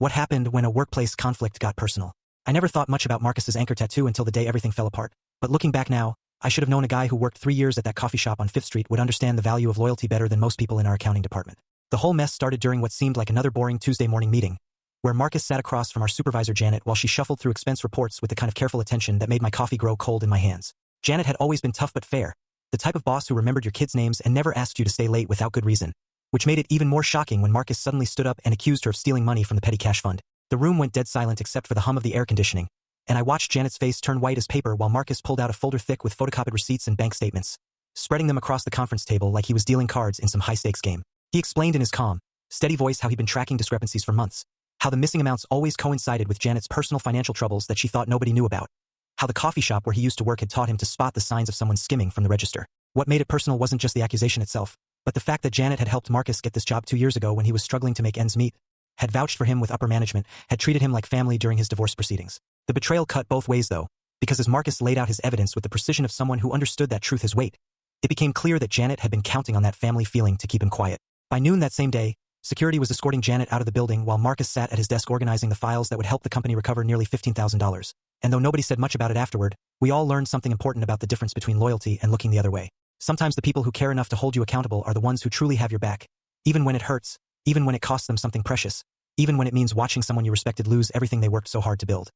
What happened when a workplace conflict got personal? I never thought much about Marcus's anchor tattoo until the day everything fell apart. But looking back now, I should have known a guy who worked 3 years at that coffee shop on 5th Street would understand the value of loyalty better than most people in our accounting department. The whole mess started during what seemed like another boring Tuesday morning meeting, where Marcus sat across from our supervisor Janet while she shuffled through expense reports with the kind of careful attention that made my coffee grow cold in my hands. Janet had always been tough but fair, the type of boss who remembered your kids' names and never asked you to stay late without good reason, which made it even more shocking when Marcus suddenly stood up and accused her of stealing money from the petty cash fund. The room went dead silent except for the hum of the air conditioning, and I watched Janet's face turn white as paper while Marcus pulled out a folder thick with photocopied receipts and bank statements, spreading them across the conference table like he was dealing cards in some high-stakes game. He explained in his calm, steady voice how he'd been tracking discrepancies for months, how the missing amounts always coincided with Janet's personal financial troubles that she thought nobody knew about, how the coffee shop where he used to work had taught him to spot the signs of someone skimming from the register. What made it personal wasn't just the accusation itself, but the fact that Janet had helped Marcus get this job 2 years ago when he was struggling to make ends meet, had vouched for him with upper management, had treated him like family during his divorce proceedings. The betrayal cut both ways though, because as Marcus laid out his evidence with the precision of someone who understood that truth as weight, it became clear that Janet had been counting on that family feeling to keep him quiet. By noon that same day, security was escorting Janet out of the building while Marcus sat at his desk organizing the files that would help the company recover nearly $15,000. And though nobody said much about it afterward, we all learned something important about the difference between loyalty and looking the other way. Sometimes the people who care enough to hold you accountable are the ones who truly have your back, even when it hurts, even when it costs them something precious, even when it means watching someone you respected lose everything they worked so hard to build.